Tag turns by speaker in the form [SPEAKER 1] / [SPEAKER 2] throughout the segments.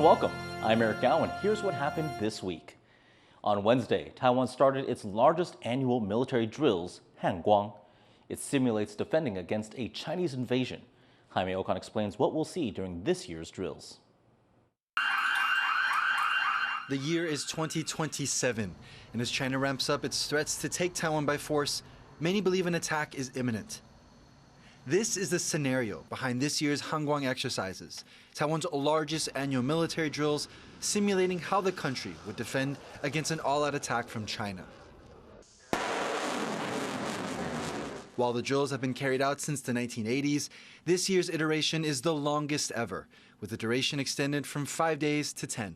[SPEAKER 1] welcome. I'm Eric Gao, and here's what happened this week. On Wednesday, Taiwan started its largest annual military drills, Kuang. It simulates defending against a Chinese invasion. Jaime Okan explains what we'll see during this year's drills.
[SPEAKER 2] The year is 2027, and as China ramps up its threats to take Taiwan by force, many believe an attack is imminent. This is the scenario behind this year's Kuang exercises, Taiwan's largest annual military drills, simulating how the country would defend against an all-out attack from China. While the drills have been carried out since the 1980s, this year's iteration is the longest ever, with the duration extended from 5 days to 10.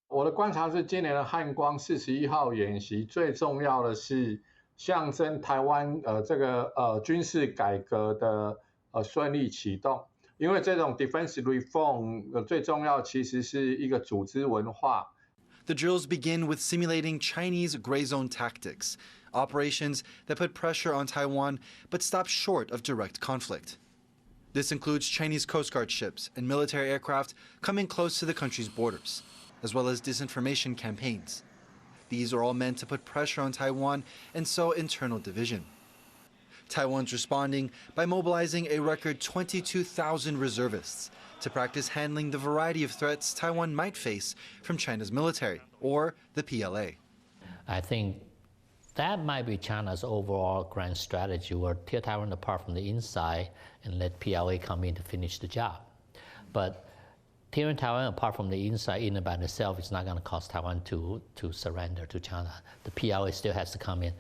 [SPEAKER 3] 我的观察是，今年的汉光41号演习最重要的是象征台湾这个军事改革的顺利启动。因为这种 defense reform 最重要其实是一个组织文化。
[SPEAKER 2] The drills begin with simulating Chinese gray zone tactics, operations that put pressure on Taiwan but stop short of direct conflict. This includes Chinese Coast Guard ships and military aircraft coming close to the country's borders, as well as disinformation campaigns. These are all meant to put pressure on Taiwan and sow internal division. Taiwan's responding by mobilizing a record 22,000 reservists to practice handling the variety of threats Taiwan might face from China's military or the PLA.
[SPEAKER 4] I think that might be China's overall grand strategy, where tear Taiwan apart from the inside and let PLA come in to finish the job. But tearing Taiwan apart from the inside in and by itself is not going to cause Taiwan to surrender to China. The PLA still has to come in.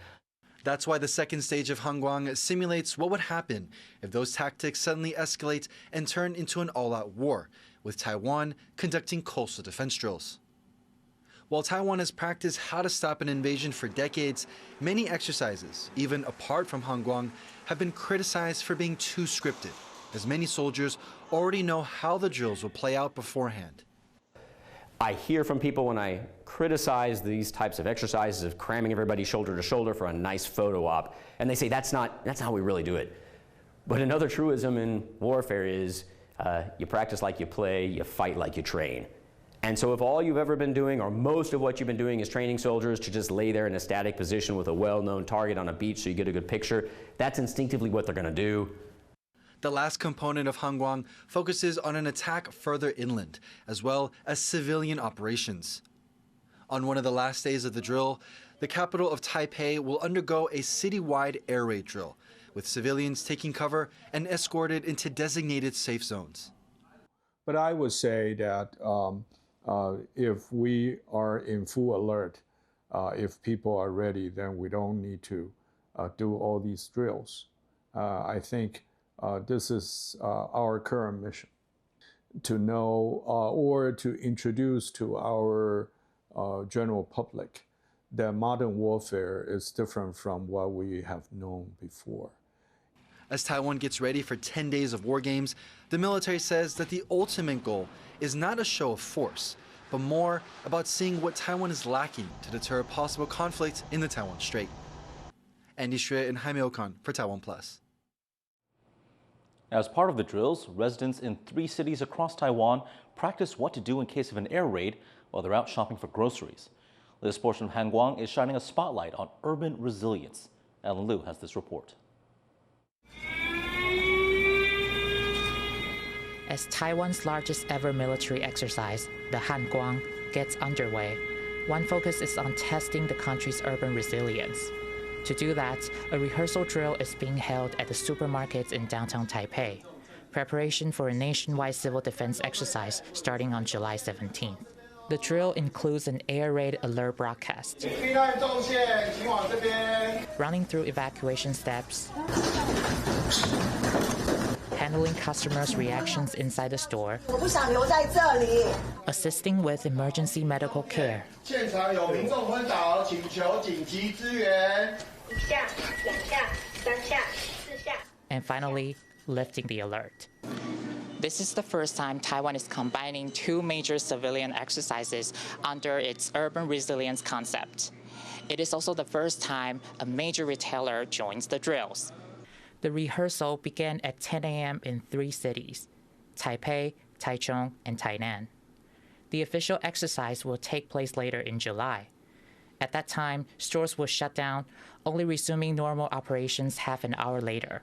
[SPEAKER 2] That's why the second stage of Kuang simulates what would happen if those tactics suddenly escalate and turn into an all-out war, with Taiwan conducting coastal defense drills. While Taiwan has practiced how to stop an invasion for decades, many exercises, even apart from Kuang, have been criticized for being too scripted, as many soldiers already know how the drills will play out beforehand.
[SPEAKER 5] I hear from people when I criticize these types of exercises of cramming everybody shoulder to shoulder for a nice photo op, and they say that's not how we really do it. But another truism in warfare is you practice like you play, you fight like you train. And so if all you've ever been doing, or most of what you've been doing, is training soldiers to just lay there in a static position with a well-known target on a beach so you get a good picture, that's instinctively what they're going to do.
[SPEAKER 2] The last component of Kuang focuses on an attack further inland, as well as civilian operations. On one of the last days of the drill, the capital of Taipei will undergo a citywide air raid drill, with civilians taking cover and escorted into designated safe zones.
[SPEAKER 6] But I would say that if we are in full alert, if people are ready, then we don't need to do all these drills. I think this is our current mission, to know or to introduce to our general public that modern warfare is different from what we have known before.
[SPEAKER 2] As Taiwan gets ready for 10 days of war games, the military says that the ultimate goal is not a show of force, but more about seeing what Taiwan is lacking to deter possible conflict in the Taiwan Strait. Andy Xue and Jaime Okan for TaiwanPlus.
[SPEAKER 1] As part of the drills, residents in 3 cities across Taiwan practice what to do in case of an air raid while they're out shopping for groceries. This portion of Kuang is shining a spotlight on urban resilience. Ellen Liu has this report.
[SPEAKER 7] As Taiwan's largest ever military exercise, the Kuang, gets underway, one focus is on testing the country's urban resilience. To do that, a rehearsal drill is being held at the supermarkets in downtown Taipei, preparation for a nationwide civil defense exercise starting on July 17th. The drill includes an air raid alert broadcast, running through evacuation steps, handling customers' reactions inside the store, assisting with emergency medical care, and finally, lifting the alert. This is the first time Taiwan is combining 2 major civilian exercises under its urban resilience concept. It is also the first time a major retailer joins the drills. The rehearsal began at 10 a.m. in 3 cities, Taipei, Taichung, and Tainan. The official exercise will take place later in July. At that time, stores will shut down, only resuming normal operations half an hour later.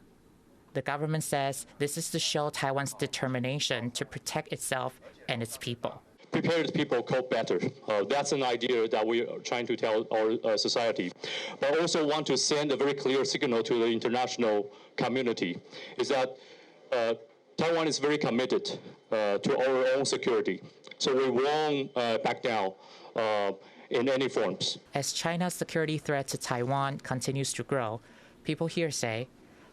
[SPEAKER 7] The government says this is to show Taiwan's determination to protect itself and its people.
[SPEAKER 8] Prepared people cope better. That's an idea that we are trying to tell our society. But I also want to send a very clear signal to the international community, is that Taiwan is very committed to our own security. So we won't back down in any forms.
[SPEAKER 7] As China's security threat to Taiwan continues to grow, people here say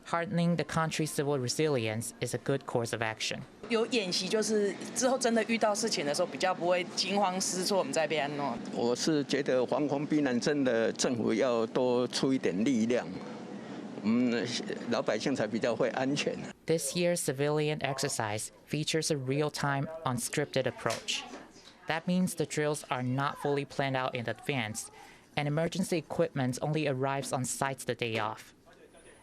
[SPEAKER 7] hardening the country's civil resilience is a good course of action.
[SPEAKER 9] 有演习就是之后真的遇到事情的时候，比较不会惊慌失措，我们在边哦。
[SPEAKER 10] 我是觉得防空避难针的政府要多出一点力量，老百姓才比较会安全。
[SPEAKER 7] This year's civilian exercise features a real-time, unscripted approach. That means the drills are not fully planned out in advance, and emergency equipment only arrives on site the day off.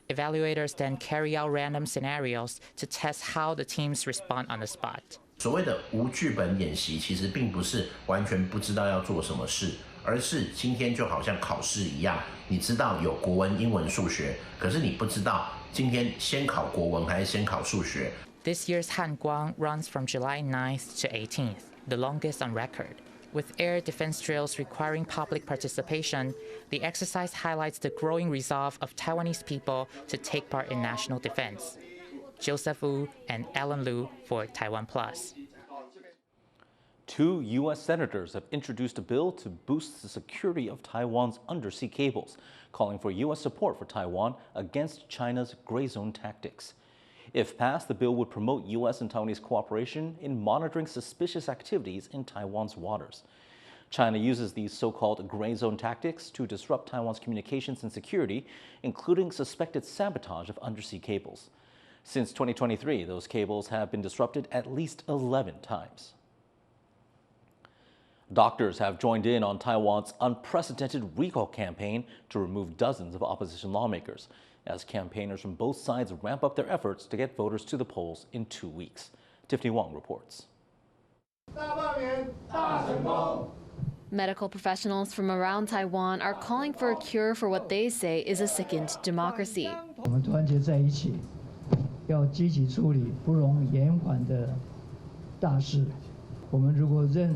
[SPEAKER 7] Evaluators then carry out random scenarios to test how the teams respond on the spot.
[SPEAKER 11] 所谓的无剧本演习，其实并不是完全不知道要做什么事，而是今天就好像考试一样，你知道有国文、英文、数学，可是你不知道今天先考国文还是先考数学。
[SPEAKER 7] This year's Hanguang runs from July 9th to 18th, the longest on record. With air defense drills requiring public participation, the exercise highlights the growing resolve of Taiwanese people to take part in national defense. Joseph Wu and Alan Liu for TaiwanPlus.
[SPEAKER 1] 2 U.S. senators have introduced a bill to boost the security of Taiwan's undersea cables, calling for U.S. support for Taiwan against China's gray zone tactics. If passed, the bill would promote U.S. and Taiwanese cooperation in monitoring suspicious activities in Taiwan's waters. China uses these so-called gray zone tactics to disrupt Taiwan's communications and security, including suspected sabotage of undersea cables. Since 2023, those cables have been disrupted at least 11 times. Doctors have joined in on Taiwan's unprecedented recall campaign to remove dozens of opposition lawmakers, as campaigners from both sides ramp up their efforts to get voters to the polls in 2 weeks. Tiffany Wang reports.
[SPEAKER 12] Medical professionals from around Taiwan are calling for a cure for what they say is a sickened democracy.
[SPEAKER 13] 我们团结在一起，要积极处理不容延缓的大事。我们如果任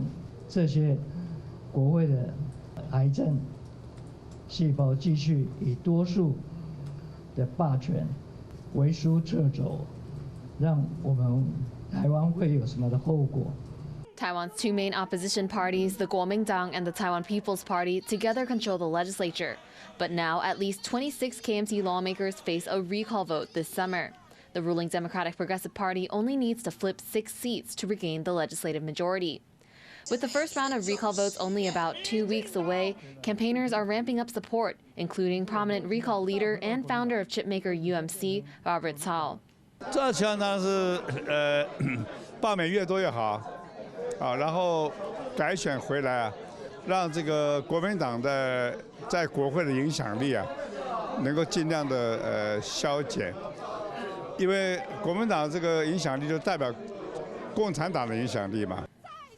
[SPEAKER 13] 这些国会的癌症细胞继续以多数的霸权为书掣肘，让我们台湾会有什么的后果？
[SPEAKER 12] Taiwan's two main opposition parties, the Kuomintang and the Taiwan People's Party, together control the legislature. But now, at least 26 KMT lawmakers face a recall vote this summer. The ruling Democratic Progressive Party only needs to flip 6 seats to regain the legislative majority. With the first round of recall votes only about 2 weeks away, campaigners are ramping up support, including prominent recall leader and founder of chipmaker UMC, Robert Cao.
[SPEAKER 14] 这希望当然是罢免越多越好，然后改选回来让这个国民党的在国会的影响力能够尽量的消减，因为国民党这个影响力就代表共产党的影响力嘛。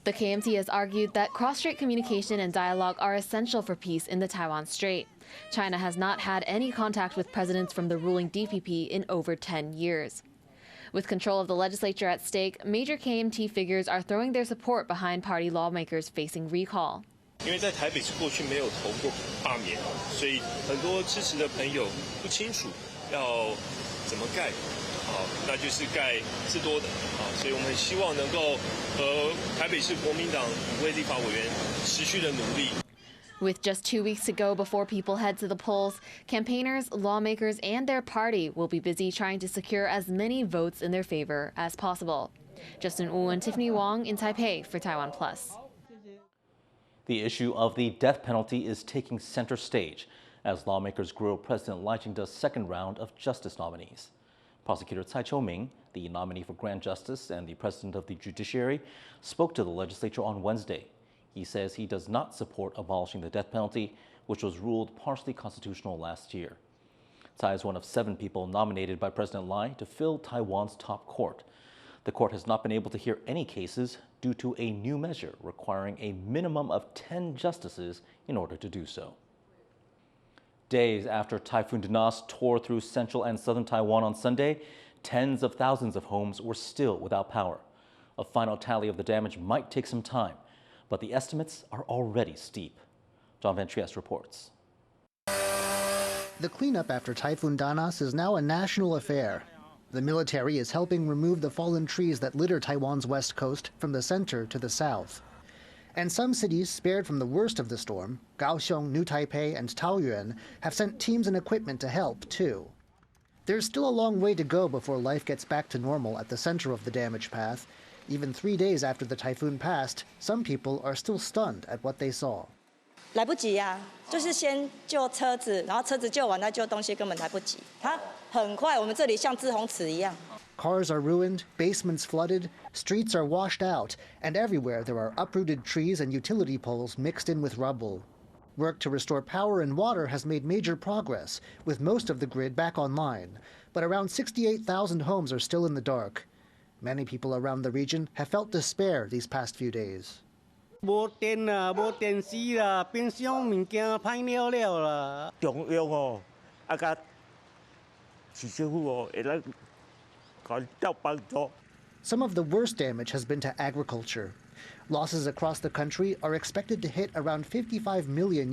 [SPEAKER 12] The KMT has argued that cross-strait communication and dialogue are essential for peace in the Taiwan Strait. China has not had any contact with presidents from the ruling DPP in over 10 years. With control of the legislature at stake, major KMT figures are throwing their support behind party lawmakers facing recall.
[SPEAKER 15] 因为在台北市过去没有投过罢免，所以很多支持的朋友不清楚要怎么盖。 那就是盖至多的所以我们希望能够和台北市国民党5位立法委员持续的努力。
[SPEAKER 12] With just 2 weeks to go before people head to the polls, campaigners, lawmakers, and their party will be busy trying to secure as many votes in their favor as possible. Justin Wu and Tiffany Wang in Taipei for TaiwanPlus.
[SPEAKER 1] The issue of the death penalty is taking center stage as lawmakers grill President Lai Ching-te's second round of justice nominees. Prosecutor Tsai Cho-ming, the nominee for Grand Justice and the president of the Judiciary, spoke to the legislature on Wednesday. He says he does not support abolishing the death penalty, which was ruled partially constitutional last year. Tsai is one of 7 people nominated by President Lai to fill Taiwan's top court. The court has not been able to hear any cases due to a new measure requiring a minimum of 10 justices in order to do so. Days after Typhoon Dinas tore through central and southern Taiwan on Sunday, tens of thousands of homes were still without power. A final tally of the damage might take some time, but the estimates are already steep. John Van Trieste reports.
[SPEAKER 16] The cleanup after Typhoon Danas is now a national affair. The military is helping remove the fallen trees that litter Taiwan's west coast from the center to the south. And some cities spared from the worst of the storm, Kaohsiung, New Taipei, and Taoyuan, have sent teams and equipment to help, too. There's still a long way to go before life gets back to normal at the center of the damage path. Even 3 days after the typhoon passed, some people are still stunned at what they saw.
[SPEAKER 17] 来不及呀，就是先救车子，然后车子救完再救东西，根本来不及。它很快，我们这里像滞洪池一样。
[SPEAKER 16] Cars are ruined, basements flooded, streets are washed out, and everywhere there are uprooted trees and utility poles mixed in with rubble. Work to restore power and water has made major progress, with most of the grid back online, but around 68,000 homes are still in the dark. Many people around the region have felt despair these past few days.
[SPEAKER 18] 无电啦，无电视啦，冰箱物件歹了了啦。中央哦，甲市政府哦，会来甲照帮助。
[SPEAKER 16] Some of the worst damage has been to agriculture. Losses across the country are expected to hit around $55 million.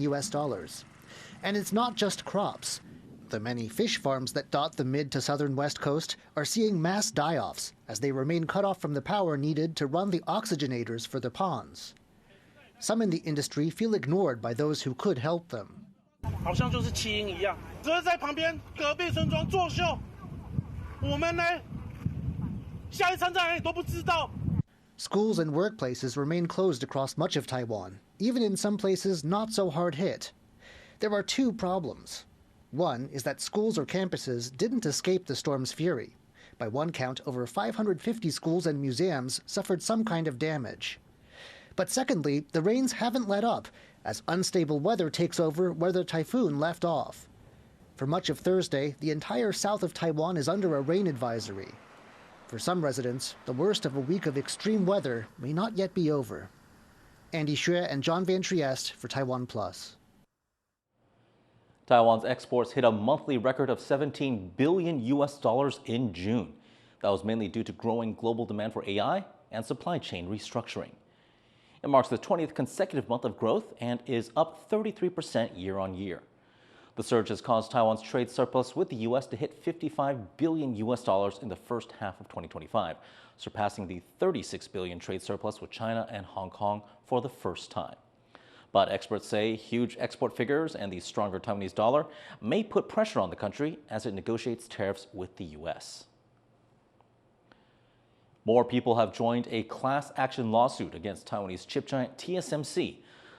[SPEAKER 16] And it's not just crops. The many fish farms that dot the mid to southern west coast are seeing mass die-offs as they remain cut off from the power needed to run the oxygenators for the ponds. Some in the industry feel ignored by those who could help them.
[SPEAKER 19] 好像就是弃婴一样，只是在旁边隔壁村庄作秀，我们呢，下一餐在哪里都不知道。
[SPEAKER 16] Schools and workplaces remain closed across much of Taiwan, even in some places not so hard hit. There are two problems. One is that schools or campuses didn't escape the storm's fury. By one count, over 550 schools and museums suffered some kind of damage. But secondly, the rains haven't let up, as unstable weather takes over where the typhoon left off. For much of Thursday, the entire south of Taiwan is under a rain advisory. For some residents, the worst of a week of extreme weather may not yet be over. Andy Xue and John Van Trieste for TaiwanPlus.
[SPEAKER 1] Taiwan's exports hit a monthly record of $17 billion in June. That was mainly due to growing global demand for AI and supply chain restructuring. It marks the 20th consecutive month of growth and is up 33% year on year. The surge has caused Taiwan's trade surplus with the U.S. to hit $55 billion in the first half of 2025, surpassing the $36 billion trade surplus with China and Hong Kong for the first time. But experts say huge export figures and the stronger Taiwanese dollar may put pressure on the country as it negotiates tariffs with the U.S. More people have joined a class action lawsuit against Taiwanese chip giant TSMC,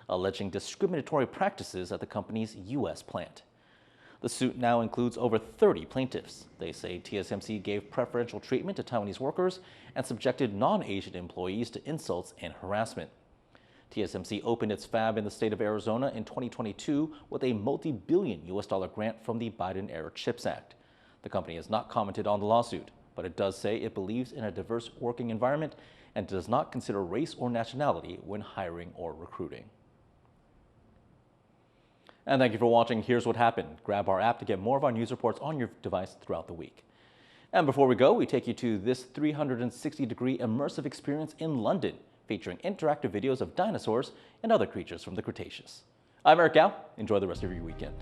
[SPEAKER 1] alleging discriminatory practices at the company's U.S. plant. The suit now includes over 30 plaintiffs. They say TSMC gave preferential treatment to Taiwanese workers and subjected non-Asian employees to insults and harassment. TSMC opened its fab in the state of Arizona in 2022 with a multi-billion US dollar grant from the Biden-era CHIPS Act. The company has not commented on the lawsuit, but it does say it believes in a diverse working environment and does not consider race or nationality when hiring or recruiting. And thank you for watching Here's What Happened. Grab our app to get more of our news reports on your device throughout the week. And before we go, we take you to this 360-degree immersive experience in London, featuring interactive videos of dinosaurs and other creatures from the Cretaceous. I'm Eric Gao. Enjoy the rest of your weekend.